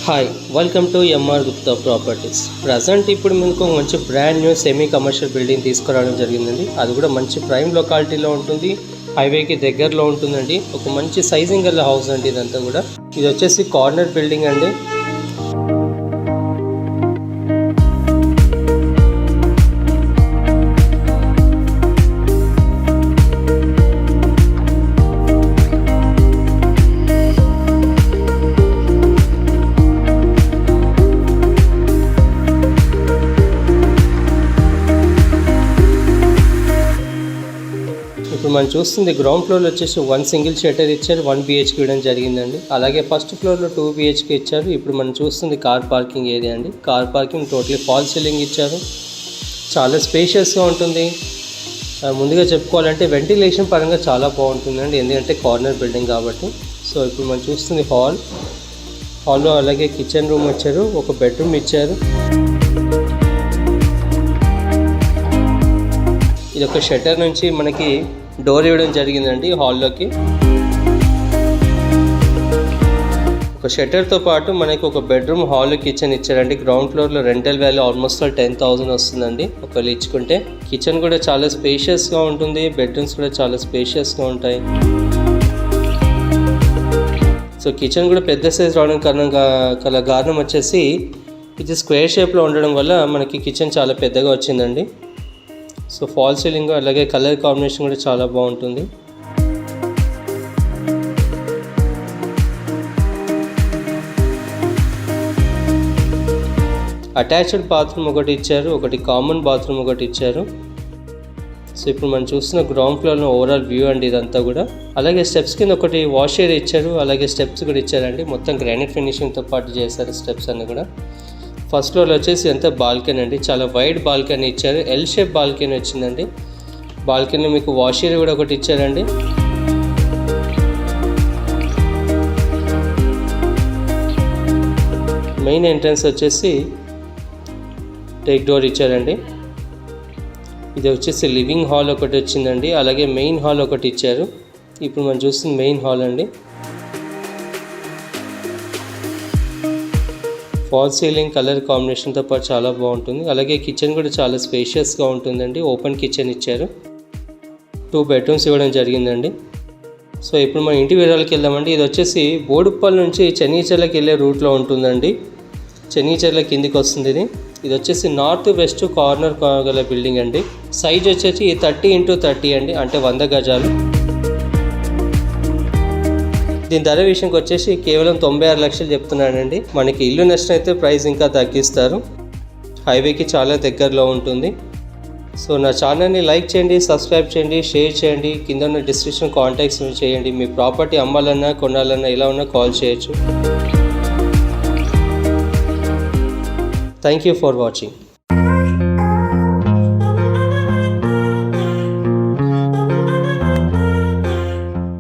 Hi, welcome to MR Gupta properties. Present ఇప్పుడు మీకు మంచి brand new semi commercial building తీసుకురావడం జరిగిందండి. అది కూడా మంచి ప్రైమ్ లొకాలిటీలో ఉంటుంది, హైవేకి దగ్గరలో ఉంటుందండి. ఒక మంచి సైజింగ్ గల హౌస్ అండి ఇదంతా కూడా. ఇది వచ్చేసి కార్నర్ బిల్డింగ్ అండి. ఇప్పుడు మనం చూస్తుంది గ్రౌండ్ ఫ్లోర్లో వచ్చేసి 1 సింగిల్ షటర్ ఇచ్చారు, 1 BHK ఇవ్వడం జరిగిందండి. అలాగే ఫస్ట్ ఫ్లోర్లో 2 BHK ఇచ్చారు. ఇప్పుడు మనం చూస్తుంది కార్ పార్కింగ్ ఏరియా అండి. Car parking totally fall ceiling ఇచ్చారు, చాలా స్పేషియస్గా ఉంటుంది. ముందుగా చెప్పుకోవాలంటే వెంటిలేషన్ పరంగా చాలా బాగుంటుందండి, ఎందుకంటే కార్నర్ బిల్డింగ్ కాబట్టి. సో ఇప్పుడు మనం చూస్తుంది హాల్లో అలాగే కిచెన్ రూమ్ ఇచ్చారు, ఒక బెడ్రూమ్ ఇచ్చారు. ఇది ఒక షట్టర్ నుంచి మనకి డోర్ ఇవ్వడం జరిగిందండి హాల్లోకి. ఒక షట్టర్తో పాటు మనకి ఒక బెడ్రూమ్, హాల్, కిచెన్ ఇచ్చారండి. గ్రౌండ్ ఫ్లోర్లో రెంటల్ వాల్యూ ఆల్మోస్ట్ 10,000 వస్తుందండి ఒకవేళ ఇచ్చుకుంటే. కిచెన్ కూడా చాలా స్పేషియస్గా ఉంటుంది, బెడ్రూమ్స్ కూడా చాలా స్పేషియస్గా ఉంటాయి. సో కిచెన్ కూడా పెద్ద సైజ్ రావడం కారణం వచ్చేసి ఇది స్క్వేర్ షేప్లో ఉండడం వల్ల మనకి కిచెన్ చాలా పెద్దగా వచ్చిందండి. సో ఫాల్ సీలింగ్ అలాగే కలర్ కాంబినేషన్ కూడా చాలా బాగుంటుంది. అటాచ్డ్ బాత్రూమ్ ఒకటి ఇచ్చారు, ఒకటి కామన్ బాత్రూమ్ ఒకటి ఇచ్చారు. సో ఇప్పుడు మనం చూస్తున్న గ్రౌండ్ ఫ్లోర్లో ఓవరాల్ వ్యూ అండి ఇదంతా కూడా. అలాగే స్టెప్స్ కింద ఒకటి వాష్ ఏరియా ఇచ్చారు, అలాగే స్టెప్స్ కూడా ఇచ్చారండి. మొత్తం గ్రానైట్ ఫినిషింగ్తో పాటు చేశారు స్టెప్స్ అన్నీ కూడా. ఫస్ట్ ఫ్లోర్లో వచ్చేసి ఎంత బాల్కనీ అండి, చాలా వైడ్ బాల్కనీ ఇచ్చారు. ఎల్ షేప్ బాల్కనీ వచ్చిందండి. బాల్కనీలో మీకు వాష్ ఏరియా కూడా ఒకటి ఇచ్చారండి. మెయిన్ ఎంట్రన్స్ వచ్చేసి టేక్ డోర్ ఇచ్చారండి. ఇది వచ్చేసి లివింగ్ హాల్ ఒకటి వచ్చిందండి, అలాగే మెయిన్ హాల్ ఒకటి ఇచ్చారు. ఇప్పుడు మనం చూస్తుంది మెయిన్ హాల్ అండి. ఫాల్ సీలింగ్ కలర్ కాంబినేషన్తో పాటు చాలా బాగుంటుంది. అలాగే కిచెన్ కూడా చాలా స్పేషియస్గా ఉంటుందండి. ఓపెన్ కిచెన్ ఇచ్చారు, 2 బెడ్రూమ్స్ ఇవ్వడం జరిగిందండి. సో ఇప్పుడు మనం ఇంటి వివరాలకి వెళ్దామండి. ఇది వచ్చేసి బోడుప్పల్ నుంచి చెన్నీచర్లకి వెళ్ళే రూట్లో ఉంటుందండి. చెన్నీచర్ల కిందికి వస్తుంది ఇది వచ్చేసి నార్త్ వెస్ట్ కార్నర్ గల బిల్డింగ్ అండి. సైజ్ వచ్చేసి 30x30 అండి, అంటే 100 గజాలు. దీని ధర విషయంకి వచ్చేసి కేవలం 96 లక్షలు చెప్తున్నానండి. మనకి ఇల్లు నష్టం అయితే ప్రైస్ ఇంకా తగ్గిస్తారు. హైవేకి చాలా దగ్గరలో ఉంటుంది. సో నా ఛానల్ని లైక్ చేయండి, సబ్స్క్రైబ్ చేయండి, షేర్ చేయండి. కింద ఉన్న డిస్క్రిప్షన్ కాంటాక్ట్స్ చేయండి. మీ ప్రాపర్టీ అమ్మాలన్నా కొనాలన్నా ఎలా ఉన్నా కాల్ చేయొచ్చు. Thank you for watching.